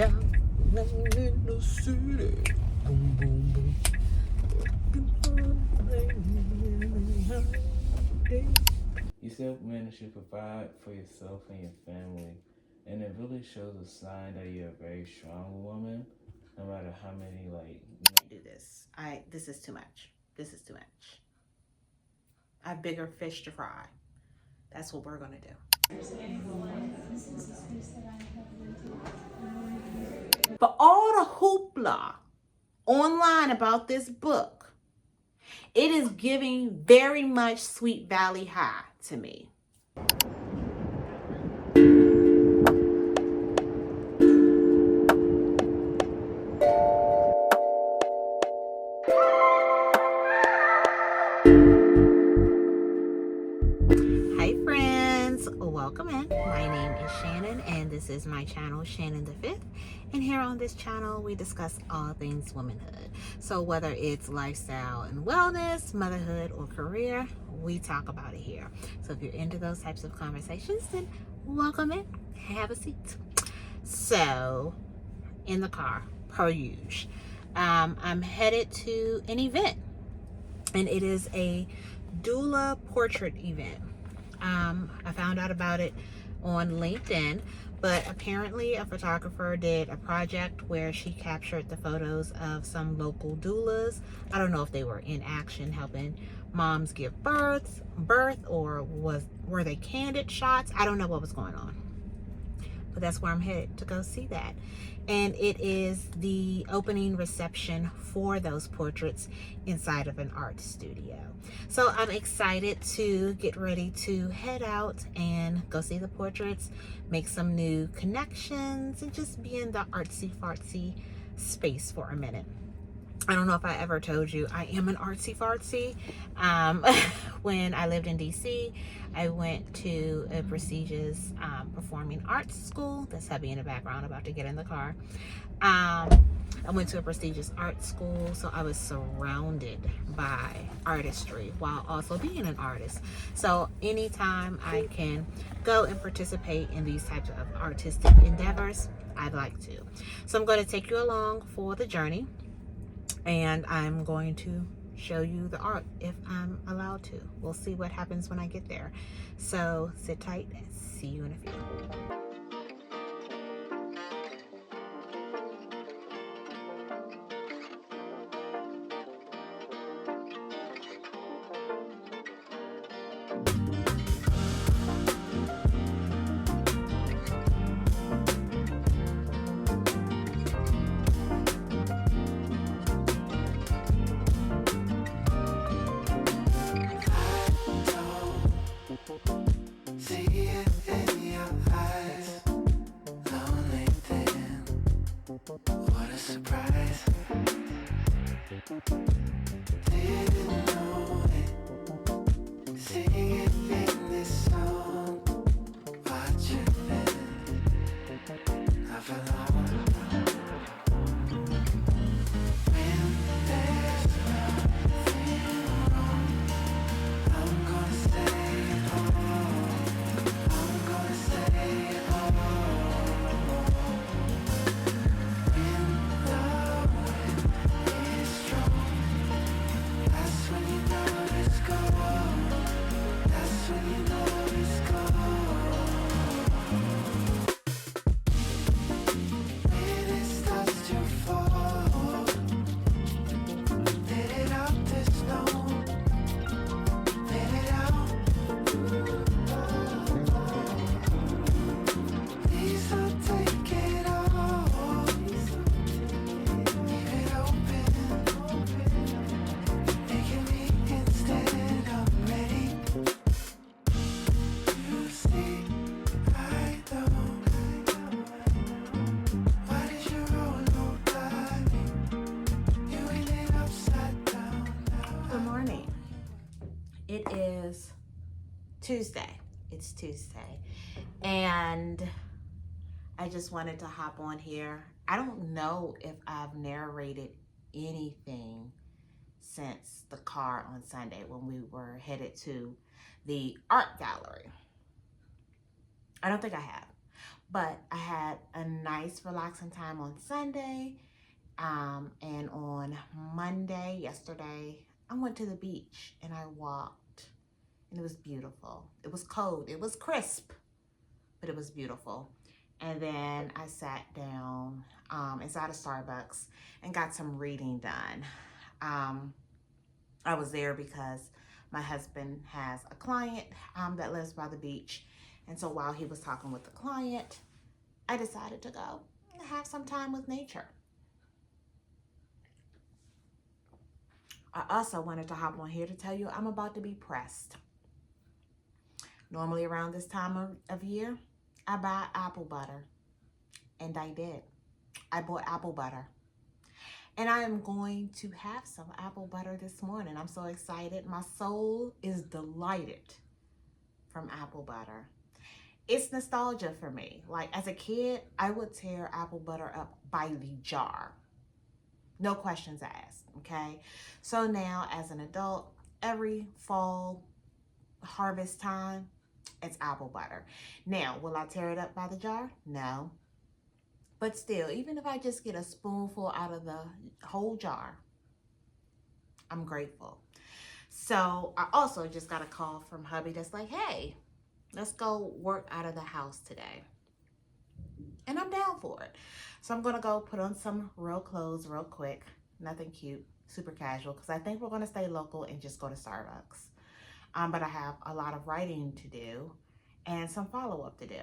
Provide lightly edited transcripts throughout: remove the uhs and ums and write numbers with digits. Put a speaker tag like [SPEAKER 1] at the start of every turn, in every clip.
[SPEAKER 1] down in the city. Boom, boom, boom.
[SPEAKER 2] You self-manage to provide for yourself and your family, and it really shows a sign that you're a very strong woman, no matter how many
[SPEAKER 1] Do this. This is too much. This is too much. I have bigger fish to fry. That's what we're gonna do. For all the hoopla online about this book, it is giving very much Sweet Valley High to me. Hi friends, welcome in. My name is Shannon and this is my channel, Shannon the Fifth. And here on this channel, we discuss all things womanhood. So whether it's lifestyle and wellness, motherhood, or career, we talk about it here. So if you're into those types of conversations, then welcome in, have a seat. So in the car, per usual, I'm headed to an event, and it is a doula portrait event. I found out about it on LinkedIn, but apparently a photographer did a project where she captured the photos of some local doulas. I don't know if they were in action helping moms give birth, or were they candid shots? I don't know what was going on, but that's where I'm headed to go see that. And it is the opening reception for those portraits inside of an art studio. So I'm excited to get ready to head out and go see the portraits, make some new connections, and just be in the artsy-fartsy space for a minute. I don't know if I ever told you, I am an artsy-fartsy. When I lived in DC, I went to a prestigious performing arts school. That's heavy in the background, about to get in the car. I went to a prestigious art school, so I was surrounded by artistry while also being an artist. So anytime I can go and participate in these types of artistic endeavors, I'd like to. So I'm going to take you along for the journey, and I'm going to show you the art if I'm allowed to. We'll see what happens when I get there. So sit tight and see you in a few. It is Tuesday. It's Tuesday. And I just wanted to hop on here. I don't know if I've narrated anything since the car on Sunday when we were headed to the art gallery. I don't think I have. But I had a nice relaxing time on Sunday. And on Monday, yesterday, I went to the beach and I walked, and it was beautiful. It was cold, it was crisp, but it was beautiful. And then I sat down inside of Starbucks and got some reading done. I was there because my husband has a client that lives by the beach. And so while he was talking with the client, I decided to go and have some time with nature. I also wanted to hop on here to tell you I'm about to be pressed. Normally around this time of year, I buy apple butter. And I did. I bought apple butter. And I am going to have some apple butter this morning. I'm so excited. My soul is delighted from apple butter. It's nostalgia for me. Like as a kid, I would tear apple butter up by the jar. No questions asked, okay? So now as an adult, every fall harvest time, it's apple butter. Now, will I tear it up by the jar? No. But still, even if I just get a spoonful out of the whole jar, I'm grateful. So I also just got a call from hubby that's like, hey, let's go work out of the house today. And I'm down for it. So I'm going to go put on some real clothes real quick. Nothing cute, super casual, because I think we're going to stay local and just go to Starbucks. But I have a lot of writing to do and some follow-up to do.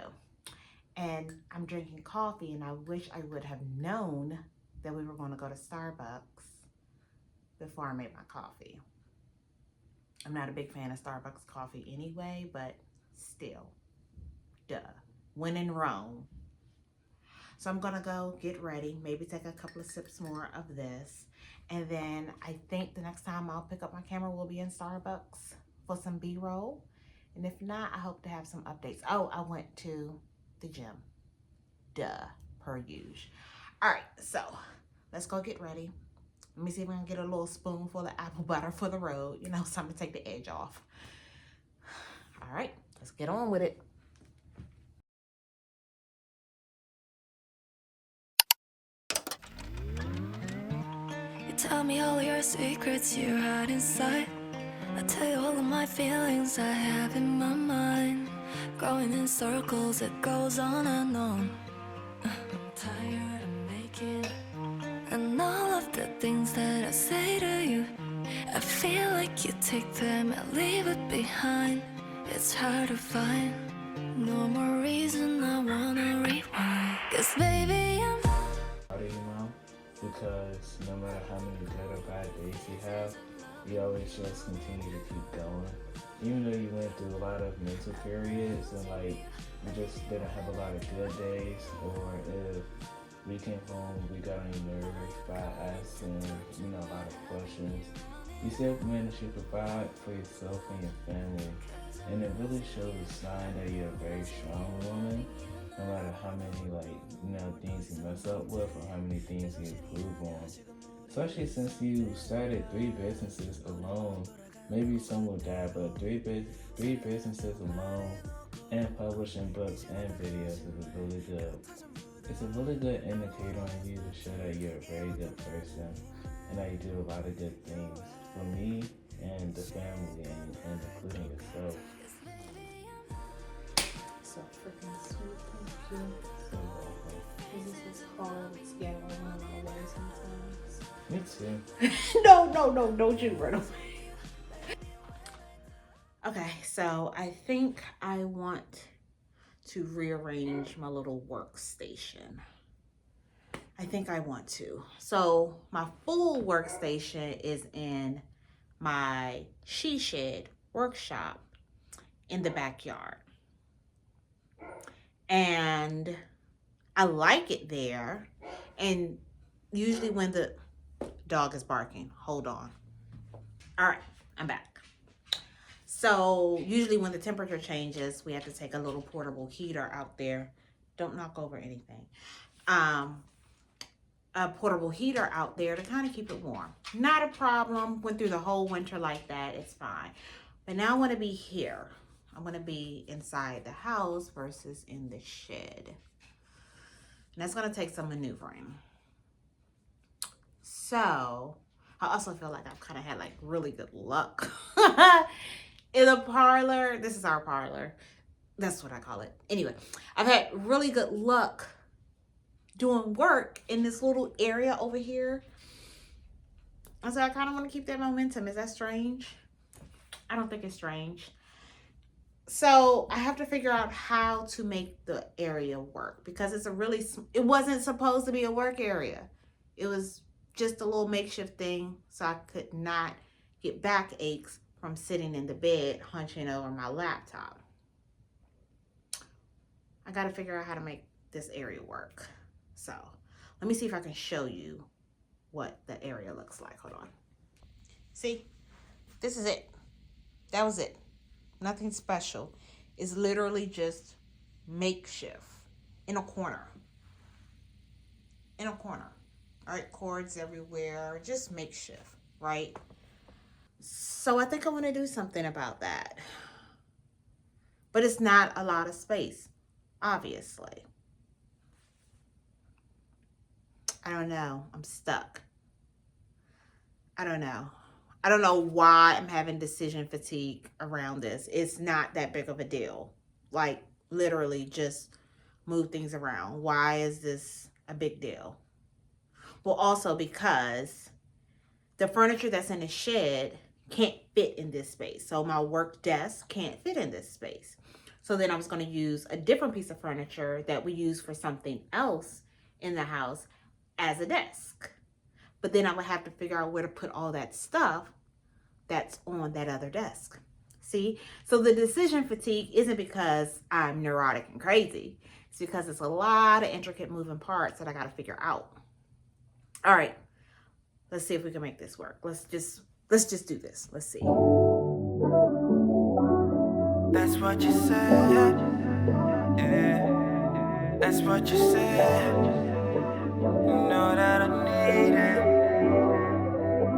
[SPEAKER 1] And I'm drinking coffee, and I wish I would have known that we were going to go to Starbucks before I made my coffee. I'm not a big fan of Starbucks coffee anyway, but still, duh. When in Rome. So I'm gonna go get ready, maybe take a couple of sips more of this. And then I think the next time I'll pick up my camera will be in Starbucks for some B-roll. And if not, I hope to have some updates. Oh, I went to the gym. Duh, per usual. All right, so let's go get ready. Let me see if I can get a little spoonful of apple butter for the road. You know, something to take the edge off. All right, let's get on with it.
[SPEAKER 3] Tell me all your secrets you hide inside. I tell you all of my feelings I have in my mind. Going in circles, it goes on and on. I'm tired of making, and all of the things that I say to you, I feel like you take them and leave it behind. It's hard to find no more reason I wanna rewind. 'Cause baby, I'm
[SPEAKER 2] Proud of you, Mom, because no matter how many good or bad days you have, you always just continue to keep going. Even though you went through a lot of mental periods and like you just didn't have a lot of good days, or if we came home, we got on your nerves by asking, a lot of questions, you still managed to provide for yourself and your family. And it really shows a sign that you're a very strong woman, no matter how many things you mess up with or how many things you improve on. Especially since you started 3 businesses alone. Maybe some will die, but three businesses alone and publishing books and videos is really good. It's a really good indicator on you to show that you're a very good person and that you do a lot of good things for me and the family and including yourself.
[SPEAKER 1] So freaking sweet, thank you.
[SPEAKER 2] So welcome.
[SPEAKER 1] This is hard. It's getting on my way sometimes.
[SPEAKER 2] Me too.
[SPEAKER 1] No, don't you run away. Okay, so I think I want to rearrange my little workstation. I think I want to. So my full workstation is in my she shed workshop in the backyard. And I like it there. And usually when the dog is barking, hold on. All right, I'm back. So usually when the temperature changes, we have to take a little portable heater out there. Don't knock over anything. A portable heater out there to kind of keep it warm. Not a problem. Went through the whole winter like that. It's fine. But now I want to be here. I'm going to be inside the house versus in the shed. And that's going to take some maneuvering. So I also feel like I've kind of had like really good luck in the parlor. This is our parlor. That's what I call it. Anyway, I've had really good luck doing work in this little area over here. And so I kind of want to keep that momentum. Is that strange? I don't think it's strange. So I have to figure out how to make the area work, because it wasn't supposed to be a work area. It was just a little makeshift thing so I could not get back aches from sitting in the bed hunching over my laptop. I got to figure out how to make this area work. So let me see if I can show you what the area looks like. Hold on. See, this is it. That was it. Nothing special. It's literally just makeshift in a corner. In a corner. All right, cords everywhere, just makeshift, right? So I think I want to do something about that. But it's not a lot of space, obviously. I don't know. I'm stuck. I don't know. I don't know why I'm having decision fatigue around this. It's not that big of a deal. Like, literally just move things around. Why is this a big deal? Well, also because the furniture that's in the shed can't fit in this space. So my work desk can't fit in this space. So then I was going to use a different piece of furniture that we use for something else in the house as a desk. But then I would have to figure out where to put all that stuff that's on that other desk. See? So the decision fatigue isn't because I'm neurotic and crazy. It's because it's a lot of intricate moving parts that I got to figure out. All right. Let's see if we can make this work. Let's just do this. Let's see.
[SPEAKER 4] That's what you said. Yeah. That's what you said. You know that I need it.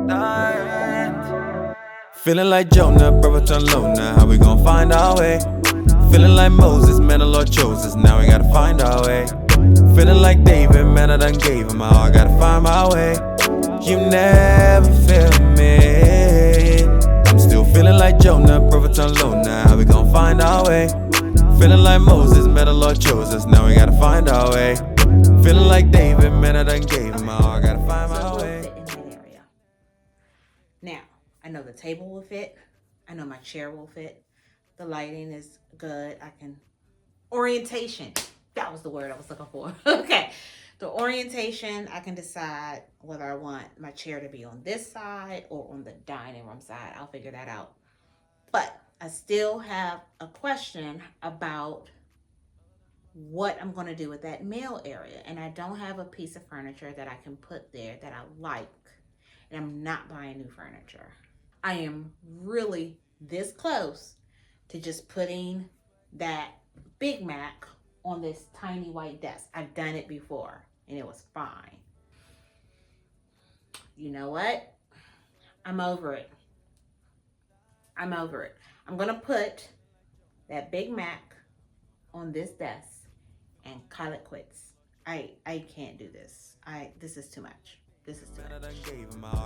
[SPEAKER 4] Diamond. Feeling like Jonah, brother turn low now. How we gon' find our way? Feeling like Moses, man, the Lord chose us. Now we gotta find our way. Feeling like David, man, I done gave him all. I gotta find my way. You never feel me. I'm still feeling like Jonah, brother turn low now. How we gon' find our way? Feeling like Moses, man, the Lord chose us. Now we gotta find our way. Feeling like David, man, I done gave him all. I gotta find my way.
[SPEAKER 1] Fit in that area. Now, I know the table will fit. I know my chair will fit. The lighting is good. Orientation. That was the word I was looking for. Okay. The orientation, I can decide whether I want my chair to be on this side or on the dining room side. I'll figure that out. But I still have a question about what I'm going to do with that mail area. And I don't have a piece of furniture that I can put there that I like. And I'm not buying new furniture. I am really this close to just putting that Big Mac on this tiny white desk. I've done it before and it was fine. You know what? I'm over it. I'm going to put that Big Mac on this desk and call it quits. I can't do this. This is too much.
[SPEAKER 4] I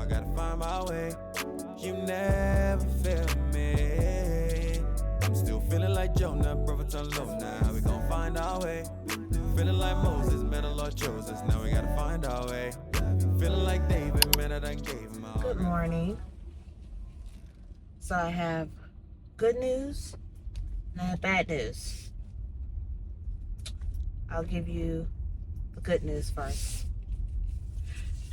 [SPEAKER 4] gotta find my way. You never feel me. I'm still feeling like Jonah, brother turn low now. How we gon' find our way? Feeling like Moses, man, the Lord chose us. Now we gotta find our way. Feeling like David, man, I done gave him all.
[SPEAKER 1] Good morning. So I have good news and I have bad news. I'll give you the good news first.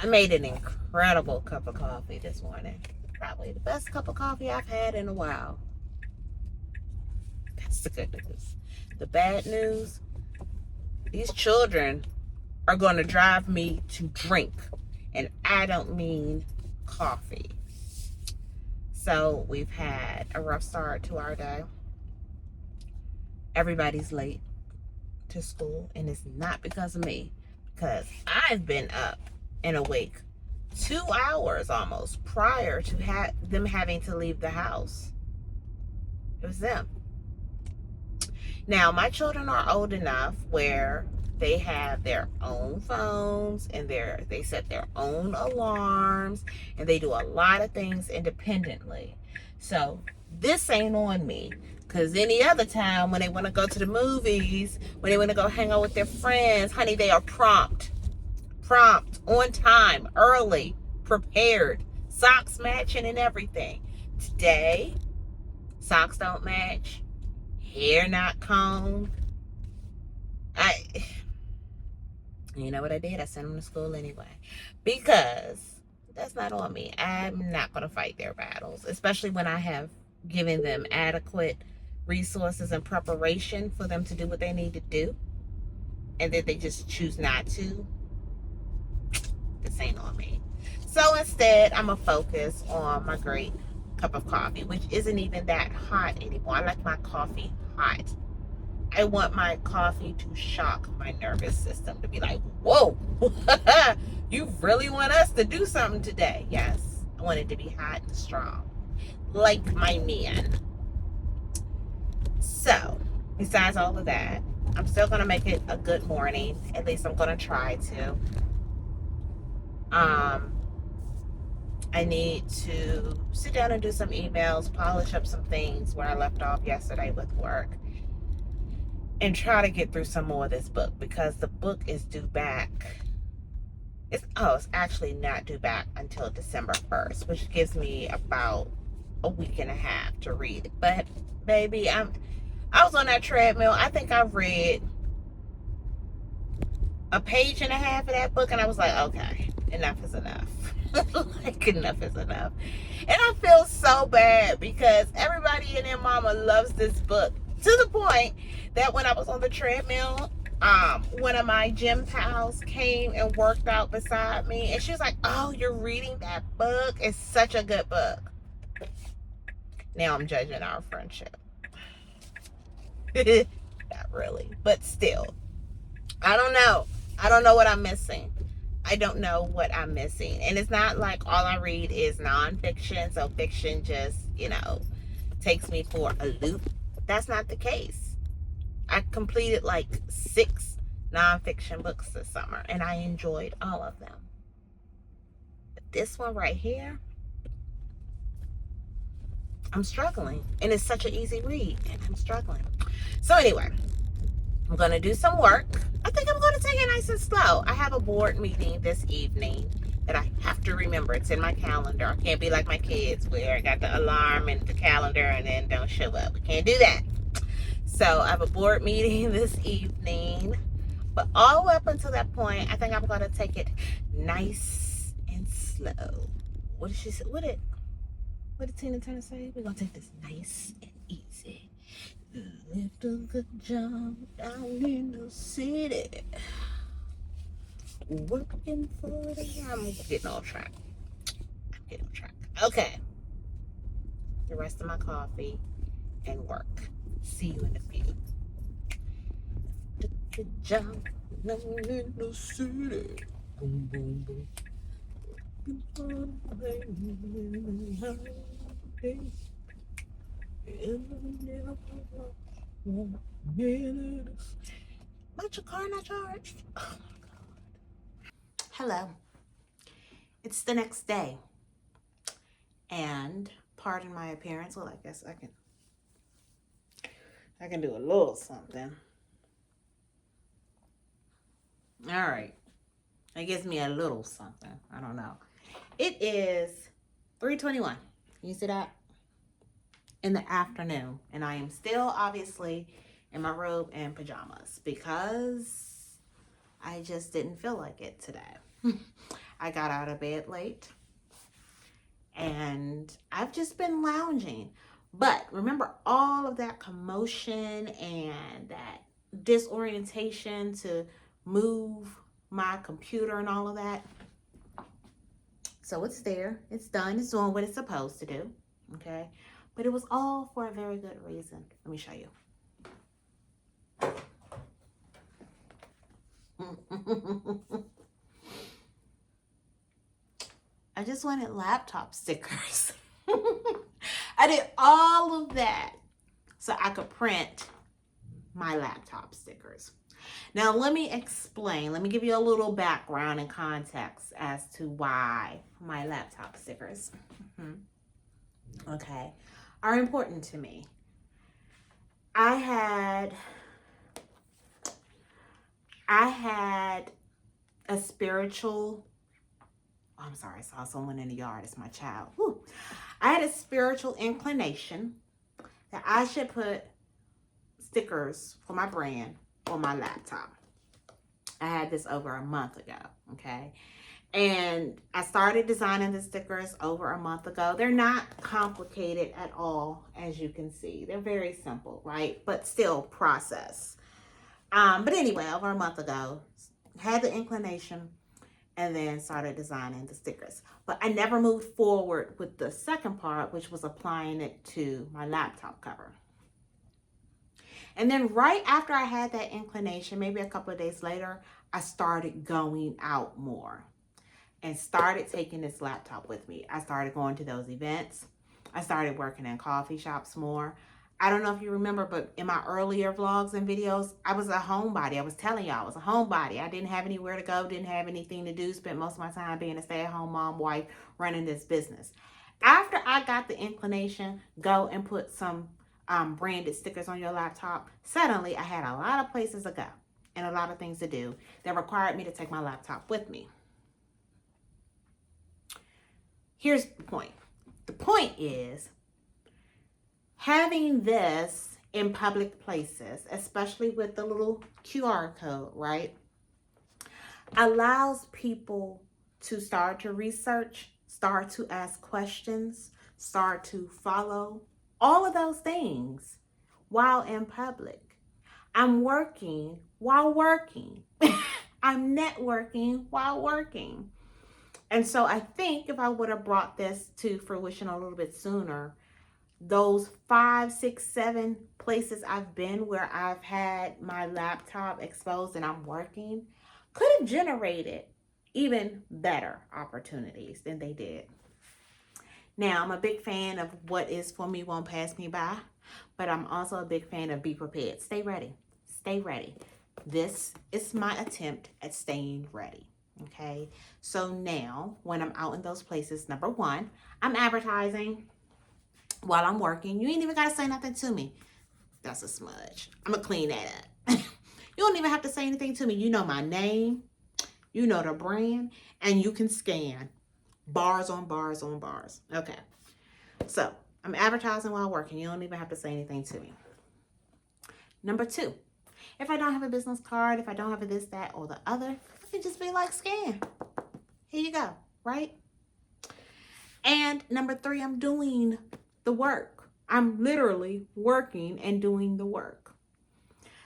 [SPEAKER 1] I made an incredible cup of coffee this morning. Probably the best cup of coffee I've had in a while. That's the good news. The bad news, these children are going to drive me to drink. And I don't mean coffee. So we've had a rough start to our day. Everybody's late to school. And it's not because of me. Because I've been up and awake 2 hours almost prior to them having to leave the house. It was them. Now, my children are old enough where they have their own phones and they set their own alarms and they do a lot of things independently. So this ain't on me. Because any other time when they want to go to the movies, when they want to go hang out with their friends, honey, they are prompt, on time, early, prepared, socks matching and everything. Today, socks don't match, hair not combed. You know what I did? I sent them to school anyway. Because that's not on me. I'm not going to fight their battles, especially when I have given them adequate resources and preparation for them to do what they need to do. And then they just choose not to. This ain't on me. So instead, I'm going to focus on my great cup of coffee, which isn't even that hot anymore. I like my coffee hot. I want my coffee to shock my nervous system, to be like, whoa, you really want us to do something today? Yes, I want it to be hot and strong, like my man. So, besides all of that, I'm still going to make it a good morning. At least I'm going to try to. I need to sit down and do some emails, polish up some things where I left off yesterday with work, and try to get through some more of this book, because the book is due back. It's actually not due back until December 1st, which gives me about a week and a half to read it. But baby, I was on that treadmill. I think I've read a page and a half of that book, and I was like, okay, enough is enough. Like, enough is enough. And I feel so bad because everybody and their mama loves this book, to the point that when I was on the treadmill, one of my gym pals came and worked out beside me, and she was like, oh, you're reading that book? It's such a good book. Now I'm judging our friendship. Not really, but still, I don't know what I'm missing. I don't know what I'm missing. And it's not like all I read is nonfiction, so fiction just, takes me for a loop. That's not the case. I completed like 6 nonfiction books this summer, and I enjoyed all of them. But this one right here, I'm struggling. And it's such an easy read, and I'm struggling. So anyway, I'm going to do some work. I think I'm going to take it nice and slow. I have a board meeting this evening that I have to remember. It's in my calendar. I can't be like my kids where I got the alarm and the calendar and then don't show up. We can't do that. So I have a board meeting this evening. But all up until that point, I think I'm going to take it nice and slow. What did she say? What did Tina Turner say? We're going to take this nice and easy. Left a good job down in the city. Working for I'm getting off track. Okay. The rest of my coffee and work. See you in a few. Left a good job down in the city. Boom, boom, boom. But your car not charged? Oh my God. Hello. It's the next day. And pardon my appearance. Well, I guess I can do a little something. All right. It gives me a little something. I don't know. It is 3:21. You see that? In the afternoon, and I am still obviously in my robe and pajamas because I just didn't feel like it today. I got out of bed late and I've just been lounging. But remember all of that commotion and that disorientation to move my computer and all of that? So it's there, it's done, it's doing what it's supposed to do, okay? But it was all for a very good reason. Let me show you. I just wanted laptop stickers. I did all of that so I could print my laptop stickers. Now, let me explain. Let me give you a little background and context as to why my laptop stickers, okay, are important to me. I had a spiritual, oh, I'm sorry, I saw someone in the yard. It's my child. Whew. I had a spiritual inclination that I should put stickers for my brand on my laptop. I had this over a month ago, okay? And I started designing the stickers over a month ago. They're not complicated at all, as you can see. They're very simple, right? But still process. But anyway, over a month ago, had the inclination and then started designing the stickers. But I never moved forward with the second part, which was applying it to my laptop cover. And then right after I had that inclination, maybe a couple of days later, I started going out more and started taking this laptop with me. I started going to those events. I started working in coffee shops more. I don't know if you remember, but in my earlier vlogs and videos, I was a homebody. I was telling y'all I was a homebody. I didn't have anywhere to go, didn't have anything to do, spent most of my time being a stay-at-home mom, wife, running this business. After I got the inclination, go and put some branded stickers on your laptop, suddenly I had a lot of places to go and a lot of things to do that required me to take my laptop with me. Here's the point. The point is having this in public places, especially with the little QR code, right, allows people to start to research, start to ask questions, start to follow, all of those things while in public. I'm working while working. I'm networking while working. And so I think if I would have brought this to fruition a little bit sooner, those 5, 6, 7 places I've been where I've had my laptop exposed and I'm working could have generated even better opportunities than they did. Now, I'm a big fan of what is for me won't pass me by, but I'm also a big fan of be prepared. Stay ready. Stay ready. This is my attempt at staying ready. Okay, so now when I'm out in those places, number one, I'm advertising while I'm working. You ain't even got to say nothing to me. That's a smudge. I'm going to clean that up. You don't even have to say anything to me. You know my name, you know the brand, and you can scan bars on bars on bars. Okay, so I'm advertising while working. You don't even have to say anything to me. Number two, if I don't have a business card, if I don't have a this, that, or the other, I can just be like, scan. Here you go, right? And number three, I'm doing the work. I'm literally working and doing the work.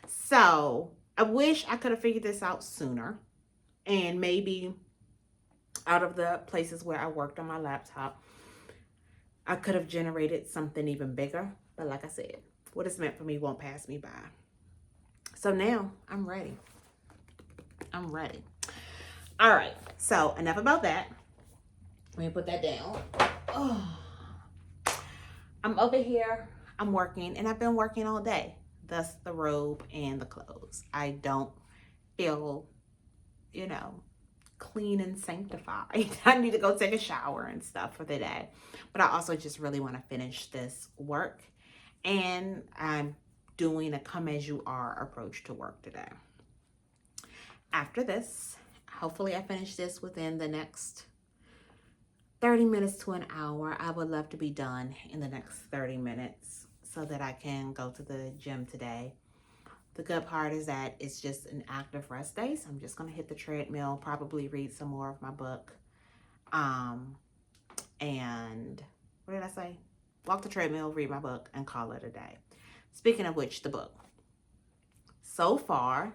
[SPEAKER 1] So I wish I could have figured this out sooner. And maybe out of the places where I worked on my laptop, I could have generated something even bigger. But like I said, what is meant for me won't pass me by. So now I'm ready. I'm ready. All right. So enough about that. Let me put that down. Oh. I'm over here. I'm working, and I've been working all day. Thus the robe and the clothes. I don't feel, clean and sanctified. I need to go take a shower and stuff for the day. But I also just really want to finish this work. And I'm doing a come as you are approach to work today. After this, hopefully I finish this within the next 30 minutes to an hour. I would love to be done in the next 30 minutes so that I can go to the gym today. The good part is that it's just an active rest day. So I'm just going to hit the treadmill, probably read some more of my book. And what did I say? Walk the treadmill, read my book, and call it a day. Speaking of which, the book. So far,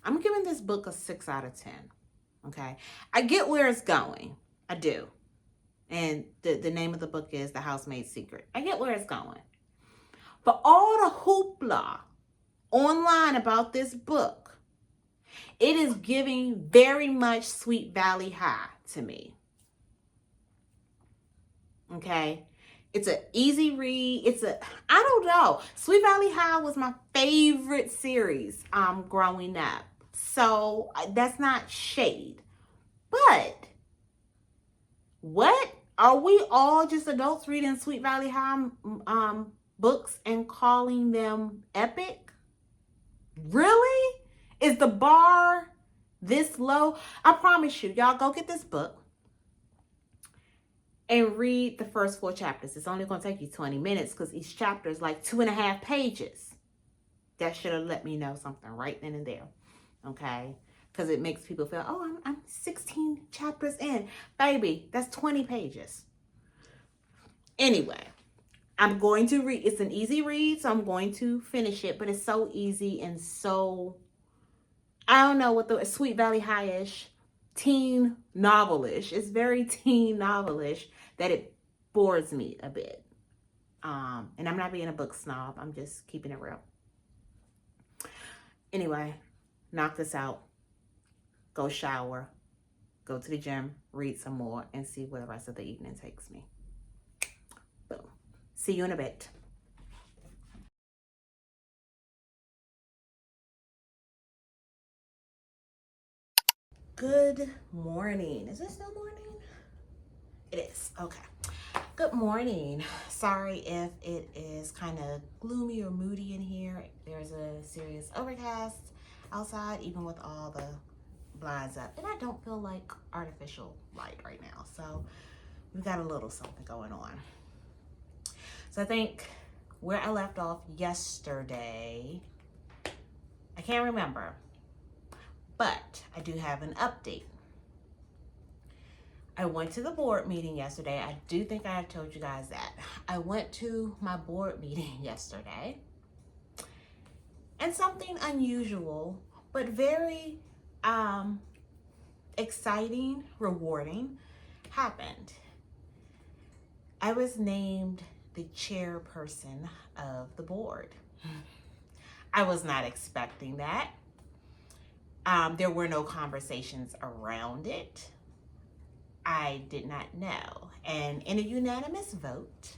[SPEAKER 1] I'm giving this book a 6 out of 10. Okay. I get where it's going. I do. And the name of the book is The Housemaid's Secret. I get where it's going. But all the hoopla online about this book, it is giving very much Sweet Valley High to me. Okay. It's an easy read. I don't know. Sweet Valley High was my favorite series growing up. So that's not shade. But what? Are we all just adults reading Sweet Valley High books and calling them epic? Really? Is the bar this low? I promise you, y'all go get this book and read the first 4 chapters. It's only going to take you 20 minutes because each chapter is like 2.5 pages. That should have let me know something right then and there. Okay? Because it makes people feel, oh, I'm 16 chapters in. Baby, that's 20 pages. Anyway, I'm going to read. It's an easy read, so I'm going to finish it. But it's so easy and so, I don't know, what the Sweet Valley High-ish, teen novelish. It's very teen novelish that it bores me a bit. And I'm not being a book snob. I'm just keeping it real. Anyway, knock this out. Go shower. Go to the gym. Read some more. And see where the rest of the evening takes me. Boom. See you in a bit. Good morning. Is it still morning? It is. Okay. Good morning. Sorry if it is kind of gloomy or moody in here. There's a serious overcast outside, even with all the blinds up. And I don't feel like artificial light right now. So we've got a little something going on. So I think where I left off yesterday, I can't remember, but I do have an update. I went to the board meeting yesterday. I do think I have told you guys that. I went to my board meeting yesterday, and something unusual, but very exciting, rewarding happened. I was named the chairperson of the board. I was not expecting that. There were no conversations around it. I did not know. And in a unanimous vote,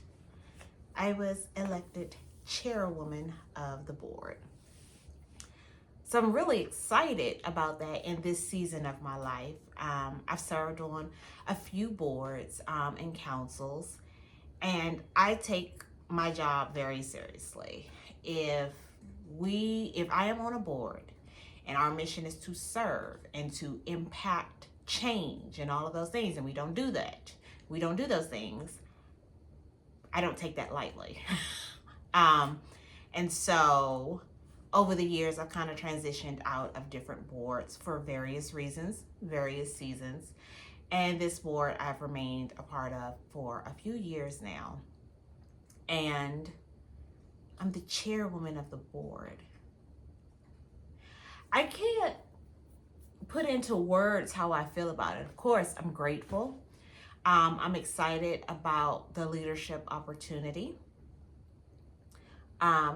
[SPEAKER 1] I was elected chairwoman of the board. So I'm really excited about that in this season of my life. I've served on a few boards and councils, and I take my job very seriously. If I am on a board and our mission is to serve and to impact change and all of those things, and we don't do those things, I don't take that lightly. And so over the years, I've kind of transitioned out of different boards for various reasons, various seasons. And this board I've remained a part of for a few years now. And I'm the chairwoman of the board. I can't put into words how I feel about it. Of course, I'm grateful. I'm excited about the leadership opportunity.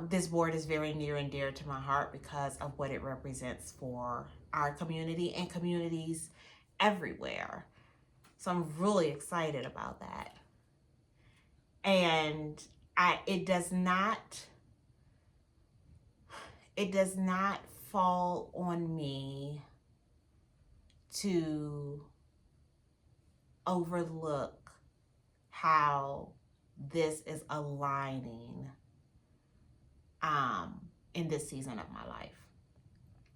[SPEAKER 1] This board is very near and dear to my heart because of what it represents for our community and communities everywhere. So I'm really excited about that. And it does not fall on me to overlook how this is aligning in this season of my life.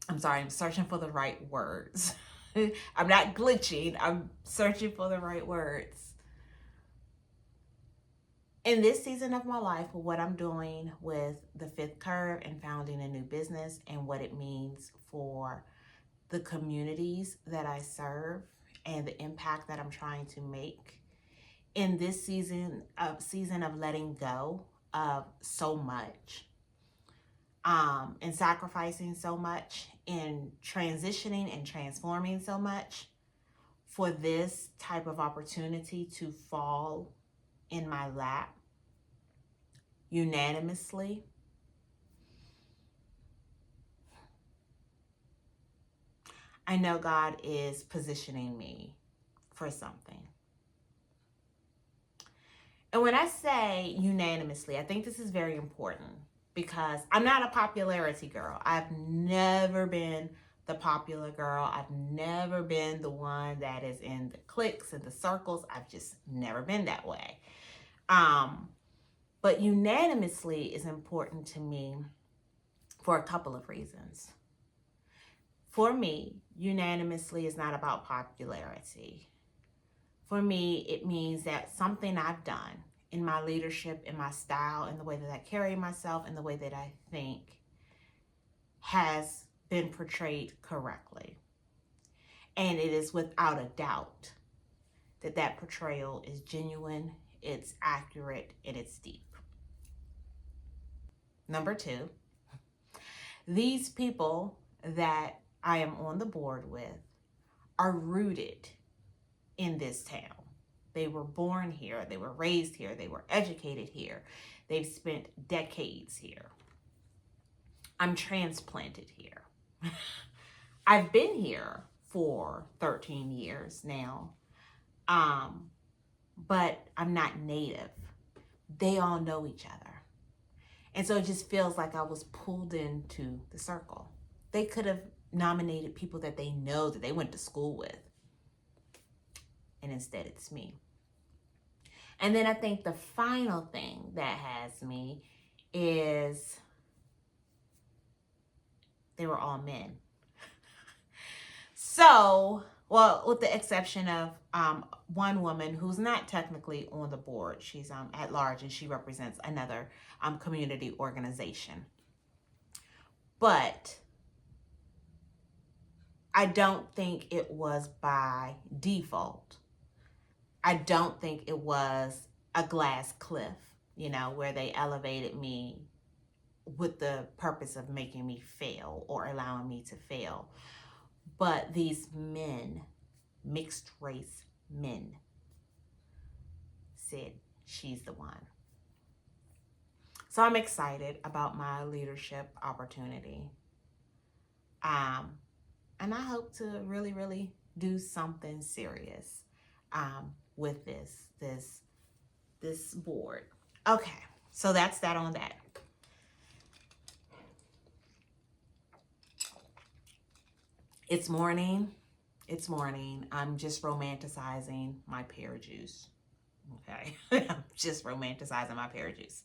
[SPEAKER 1] I'm sorry, I'm searching for the right words. I'm not glitching, I'm searching for the right words. In this season of my life, what I'm doing with the Fifth Curve and founding a new business and what it means for the communities that I serve and the impact that I'm trying to make in this season of letting go of so much, and sacrificing so much, and transitioning and transforming so much, for this type of opportunity to fall in my lap unanimously. I know God is positioning me for something. And when I say unanimously, I think this is very important because I'm not a popularity girl. I've never been the popular girl. I've never been the one that is in the cliques and the circles. I've just never been that way. But unanimously is important to me for a couple of reasons. For me, unanimously is not about popularity. For me, it means that something I've done in my leadership, in my style, in the way that I carry myself, in the way that I think has been portrayed correctly. And it is without a doubt that that portrayal is genuine, it's accurate, and it's deep. Number two, these people that I am on the board with are rooted in this town. They were born here, they were raised here, they were educated here, they've spent decades here. I'm transplanted here. I've been here for 13 years now, but I'm not native. They all know each other. And so it just feels like I was pulled into the circle. They could have nominated people that they know, that they went to school with. And instead it's me. And then I think the final thing that has me is they were all men. So, well, with the exception of one woman who's not technically on the board. She's at large and she represents another community organization. But I don't think it was by default. I don't think it was a glass cliff, where they elevated me with the purpose of making me fail or allowing me to fail. But these men, mixed race men, said, she's the one. So I'm excited about my leadership opportunity. And I hope to really, really do something serious with this board. Okay, so that's that on that. It's morning. I'm just romanticizing my pear juice. Okay, I'm just romanticizing my pear juice.